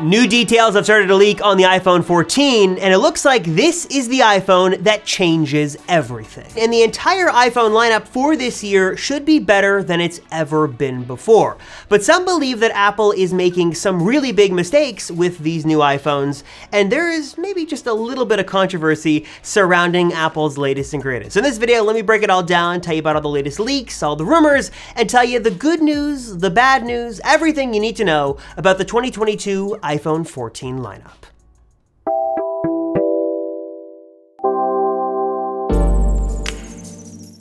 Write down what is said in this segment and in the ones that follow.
New details have started to leak on the iPhone 14, and it looks like this is the iPhone that changes everything. And the entire iPhone lineup for this year should be better than it's ever been before. But some believe that Apple is making some really big mistakes with these new iPhones, and there is maybe just a little bit of controversy surrounding Apple's latest and greatest. So in this video, let me break it all down, tell you about all the latest leaks, all the rumors, and tell you the good news, the bad news, everything you need to know about the 2022 iPhone 14 lineup.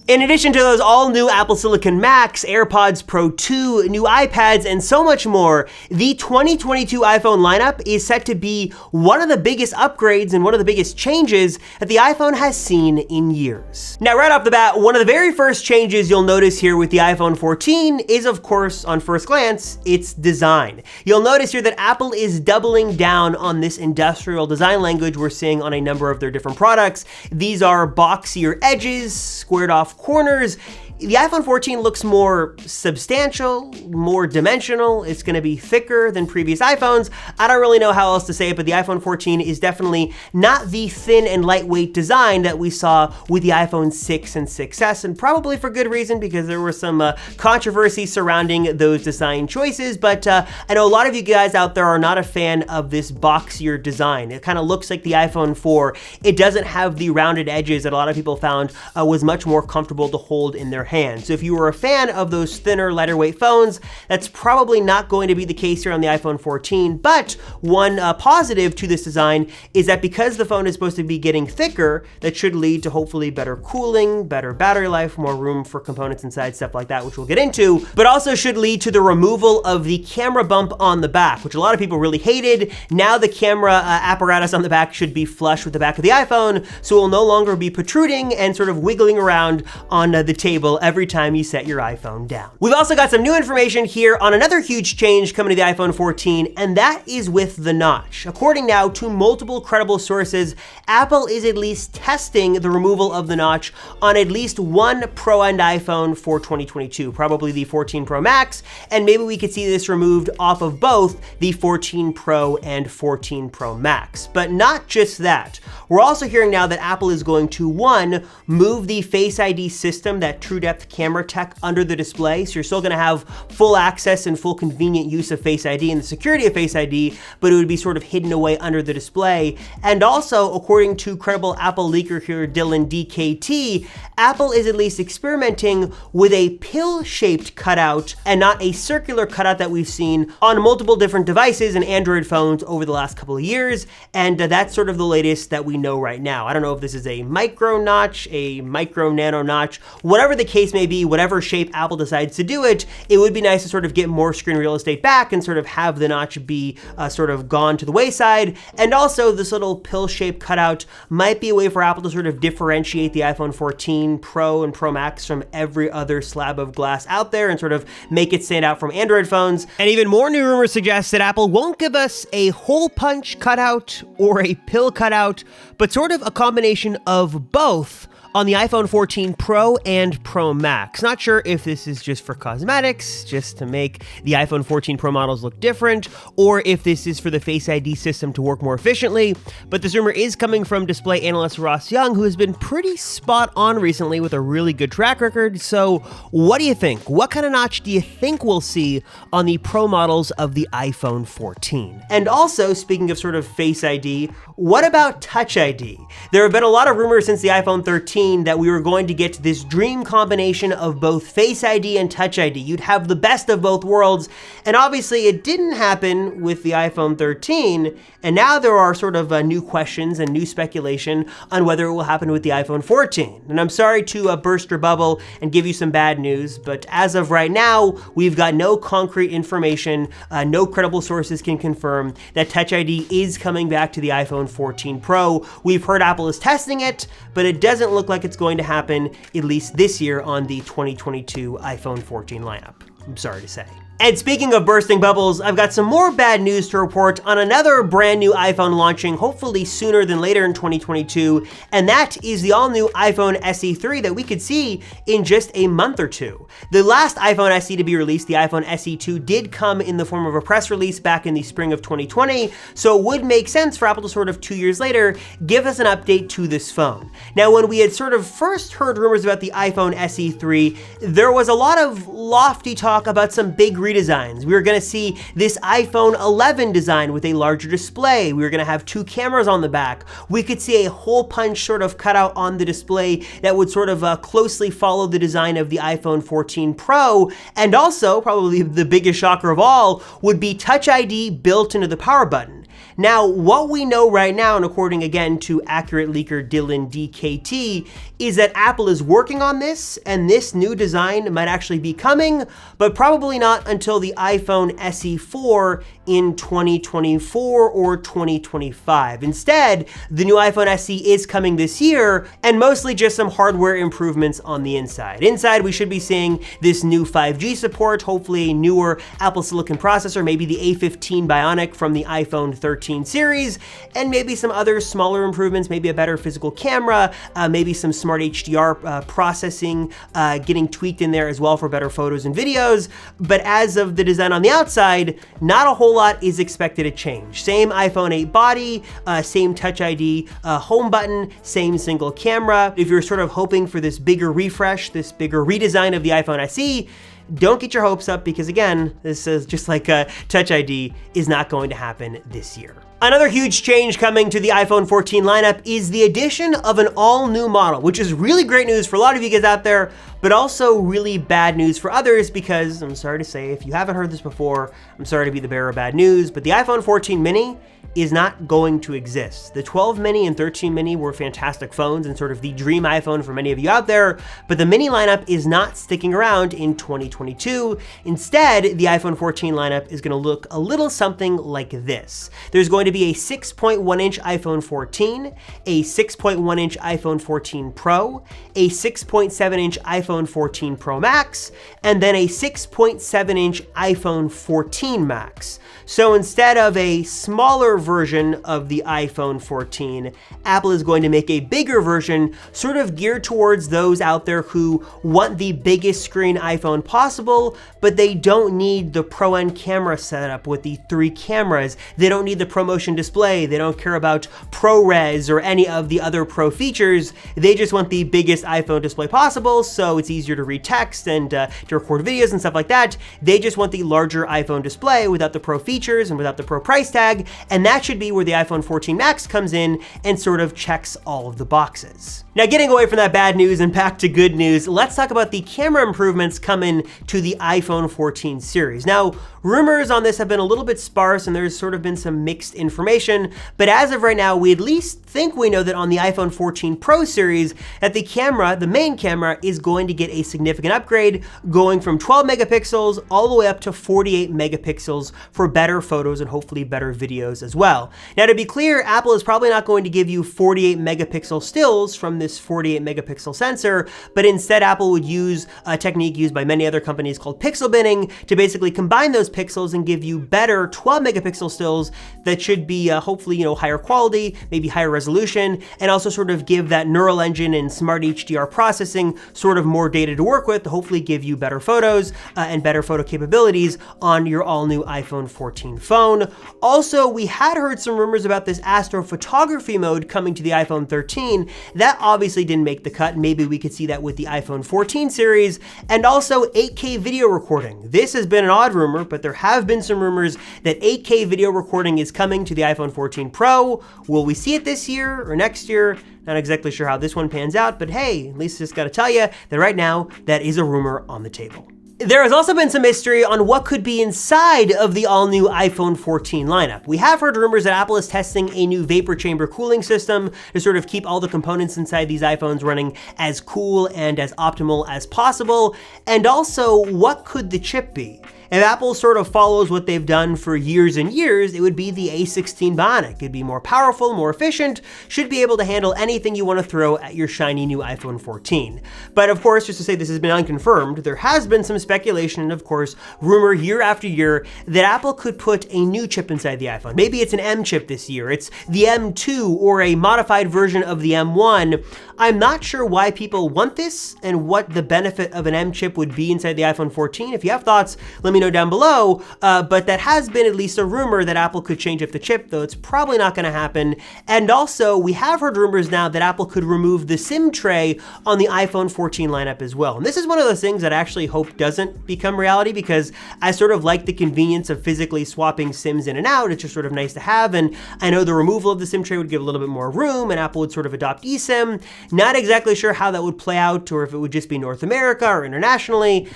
In addition to those all-new Apple Silicon Macs, AirPods Pro 2, new iPads, and so much more, the 2022 iPhone lineup is set to be one of the biggest upgrades and one of the biggest changes that the iPhone has seen in years. Now, right off the bat, one of the very first changes you'll notice here with the iPhone 14 is, of course, on first glance, its design. You'll notice here that Apple is doubling down on this industrial design language we're seeing on a number of their different products. These are boxier edges, squared off corners. The iPhone 14 looks more substantial, more dimensional. It's going to be thicker than previous iPhones. I don't really know how else to say it, but the iPhone 14 is definitely not the thin and lightweight design that we saw with the iPhone 6 and 6S, and probably for good reason because there was some controversy surrounding those design choices. But I know a lot of you guys out there are not a fan of this boxier design. It kind of looks like the iPhone 4. It doesn't have the rounded edges that a lot of people found was much more comfortable to hold in their hand. So if you were a fan of those thinner, lighter weight phones, that's probably not going to be the case here on the iPhone 14. But one positive to this design is that because the phone is supposed to be getting thicker, that should lead to hopefully better cooling, better battery life, more room for components inside, stuff like that, which we'll get into, but also should lead to the removal of the camera bump on the back, which a lot of people really hated. Now the camera apparatus on the back should be flush with the back of the iPhone, so it will no longer be protruding and sort of wiggling around on the table every time you set your iPhone down. We've also got some new information here on another huge change coming to the iPhone 14, and that is with the notch. According now to multiple credible sources, Apple is at least testing the removal of the notch on at least one Pro-end iPhone for 2022, probably the 14 Pro Max, and maybe we could see this removed off of both the 14 Pro and 14 Pro Max. But not just that. We're also hearing now that Apple is going to, one, move the Face ID system, that true depth camera tech, under the display. So you're still gonna have full access and full convenient use of Face ID and the security of Face ID, but it would be sort of hidden away under the display. And also, according to credible Apple leaker here, Dylan DKT, Apple is at least experimenting with a pill-shaped cutout and not a circular cutout that we've seen on multiple different devices and Android phones over the last couple of years. And that's sort of the latest that we know right now. I don't know if this is a micro notch, a micro nano notch, whatever the case may be, whatever shape Apple decides to do it, it would be nice to sort of get more screen real estate back and sort of have the notch be sort of gone to the wayside. And also this little pill-shaped cutout might be a way for Apple to sort of differentiate the iPhone 14 Pro and Pro Max from every other slab of glass out there and sort of make it stand out from Android phones. And even more new rumors suggest that Apple won't give us a hole punch cutout or a pill cutout, but sort of a combination of both on the iPhone 14 Pro and Pro Max. Not sure if this is just for cosmetics, just to make the iPhone 14 Pro models look different, or if this is for the Face ID system to work more efficiently, but this rumor is coming from display analyst Ross Young, who has been pretty spot on recently with a really good track record. So what do you think? What kind of notch do you think we'll see on the Pro models of the iPhone 14? And also, speaking of sort of Face ID, what about Touch ID? There have been a lot of rumors since the iPhone 13 that we were going to get this dream combination of both Face ID and Touch ID. You'd have the best of both worlds, and obviously it didn't happen with the iPhone 13, and now there are sort of new questions and new speculation on whether it will happen with the iPhone 14. And I'm sorry to burst your bubble and give you some bad news, but as of right now, we've got no concrete information, no credible sources can confirm that Touch ID is coming back to the iPhone 14 Pro. We've heard Apple is testing it, but it doesn't look like it's going to happen, at least this year, on the 2022 iPhone 14 lineup. I'm sorry to say. And speaking of bursting bubbles, I've got some more bad news to report on another brand new iPhone launching hopefully sooner than later in 2022, and that is the all-new iPhone SE3 that we could see in just a month or two. The last iPhone SE to be released, the iPhone SE2, did come in the form of a press release back in the spring of 2020, so it would make sense for Apple to sort of 2 years later give us an update to this phone. Now, when we had sort of first heard rumors about the iPhone SE3, there was a lot of lofty talk about some big redesigns. We were going to see this iPhone 11 design with a larger display. We were going to have 2 cameras on the back. We could see a hole punch sort of cutout on the display that would sort of closely follow the design of the iPhone 14 Pro. And also, probably the biggest shocker of all, would be Touch ID built into the power button. Now, what we know right now, and according again to accurate leaker Dylan DKT, is that Apple is working on this, and this new design might actually be coming, but probably not until the iPhone SE4 in 2024 or 2025. Instead, the new iPhone SE is coming this year, and mostly just some hardware improvements on the inside. Inside, we should be seeing this new 5G support, hopefully a newer Apple Silicon processor, maybe the A15 Bionic from the iPhone 13 series, and maybe some other smaller improvements, maybe a better physical camera, maybe some smart HDR processing getting tweaked in there as well for better photos and videos. But as of the design on the outside, not a whole lot is expected to change. Same iPhone 8 body, same Touch ID home button, same single camera. If you're sort of hoping for this bigger refresh, this bigger redesign of the iPhone SE, don't get your hopes up because again, this is just like Touch ID is not going to happen this year. Another huge change coming to the iPhone 14 lineup is the addition of an all-new model, which is really great news for a lot of you guys out there, but also really bad news for others because, I'm sorry to say, if you haven't heard this before, I'm sorry to be the bearer of bad news, but the iPhone 14 mini is not going to exist. The 12 mini and 13 mini were fantastic phones and sort of the dream iPhone for many of you out there, but the mini lineup is not sticking around in 2022. Instead, the iPhone 14 lineup is going to look a little something like this. There's going to be a 6.1-inch iPhone 14, a 6.1-inch iPhone 14 Pro, a 6.7-inch iPhone 14 Pro Max, and then a 6.7-inch iPhone 14 Max. So instead of a smaller version of the iPhone 14, Apple is going to make a bigger version sort of geared towards those out there who want the biggest screen iPhone possible, but they don't need the Pro-End camera setup with the 3 cameras. They don't need the ProMotion display. They don't care about ProRes or any of the other Pro features. They just want the biggest iPhone display possible, so it's easier to read text and to record videos and stuff like that. They just want the larger iPhone display without the Pro features and without the Pro price tag, and that should be where the iPhone 14 Max comes in and sort of checks all of the boxes. Now, getting away from that bad news and back to good news, let's talk about the camera improvements coming to the iPhone 14 series. Now, rumors on this have been a little bit sparse and there's sort of been some mixed information, but as of right now, we at least think we know that on the iPhone 14 Pro series, that the camera, the main camera, is going to get a significant upgrade, going from 12 megapixels all the way up to 48 megapixels for better photos and hopefully better videos as well. Now, to be clear, Apple is probably not going to give you 48 megapixel stills from this 48 megapixel sensor, but instead Apple would use a technique used by many other companies called pixel binning to basically combine those pixels and give you better 12 megapixel stills that should be hopefully, higher quality, maybe higher resolution, and also sort of give that neural engine and smart HDR processing sort of more data to work with to hopefully give you better photos and better photo capabilities on your all-new iPhone 14 phone. Also, we had heard some rumors about this astrophotography mode coming to the iPhone 13. That obviously didn't make the cut. Maybe we could see that with the iPhone 14 series, and also 8K video recording. This has been an odd rumor, but there have been some rumors that 8K video recording is coming to the iPhone 14 Pro. Will we see it this year or next year? Not exactly sure how this one pans out, but hey, at least I just gotta tell you that right now, that is a rumor on the table. There has also been some mystery on what could be inside of the all-new iPhone 14 lineup. We have heard rumors that Apple is testing a new vapor chamber cooling system to sort of keep all the components inside these iPhones running as cool and as optimal as possible. And also, what could the chip be? If Apple sort of follows what they've done for years and years, it would be the A16 Bionic. It'd be more powerful, more efficient, should be able to handle anything you want to throw at your shiny new iPhone 14. But of course, just to say this has been unconfirmed, there has been some speculation and of course, rumor year after year that Apple could put a new chip inside the iPhone. Maybe it's an M chip this year, it's the M2 or a modified version of the M1. I'm not sure why people want this and what the benefit of an M chip would be inside the iPhone 14. If you have thoughts, let me know down below, but that has been at least a rumor that Apple could change up the chip, though it's probably not gonna happen. And also, we have heard rumors now that Apple could remove the SIM tray on the iPhone 14 lineup as well. And this is one of those things that I actually hope doesn't become reality because I sort of like the convenience of physically swapping SIMs in and out. It's just sort of nice to have, and I know the removal of the SIM tray would give a little bit more room and Apple would sort of adopt eSIM. Not exactly sure how that would play out or if it would just be North America or internationally.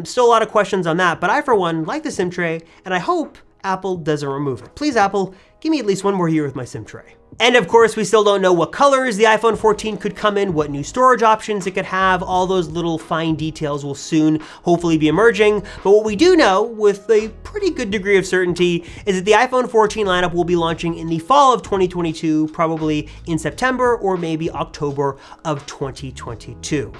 Still a lot of questions on that, but I, for one, like the SIM tray, and I hope Apple doesn't remove it. Please, Apple, give me at least one more year with my SIM tray. And of course, we still don't know what colors the iPhone 14 could come in, what new storage options it could have. All those little fine details will soon hopefully be emerging. But what we do know with a pretty good degree of certainty is that the iPhone 14 lineup will be launching in the fall of 2022, probably in September or maybe October of 2022.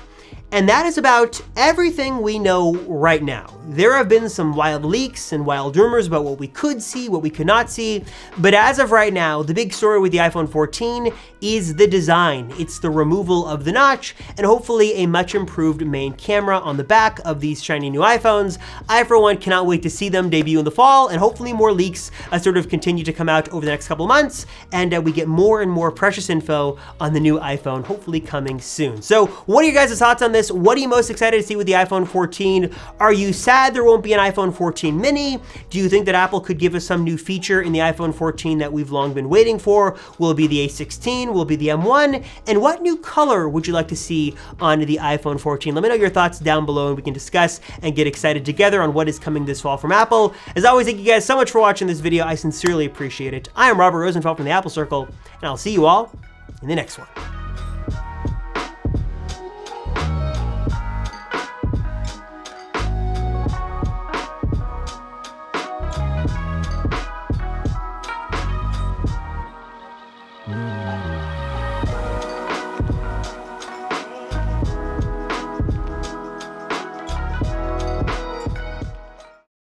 And that is about everything we know right now. There have been some wild leaks and wild rumors about what we could see, what we could not see, but as of right now, the big story with the iPhone 14 is the design. It's the removal of the notch and hopefully a much improved main camera on the back of these shiny new iPhones. I, for one, cannot wait to see them debut in the fall, and hopefully more leaks sort of continue to come out over the next couple of months, and we get more and more precious info on the new iPhone, hopefully coming soon. So what are your guys' thoughts on this? What are you most excited to see with the iPhone 14? Are you sad there won't be an iPhone 14 mini? Do you think that Apple could give us some new feature in the iPhone 14 that we've long been waiting for? Will it be the A16? Will it be the M1? And what new color would you like to see on the iPhone 14? Let me know your thoughts down below and we can discuss and get excited together on what is coming this fall from Apple. As always, thank you guys so much for watching this video. I sincerely appreciate it. I am Robert Rosenfeld from the Apple Circle, and I'll see you all in the next one.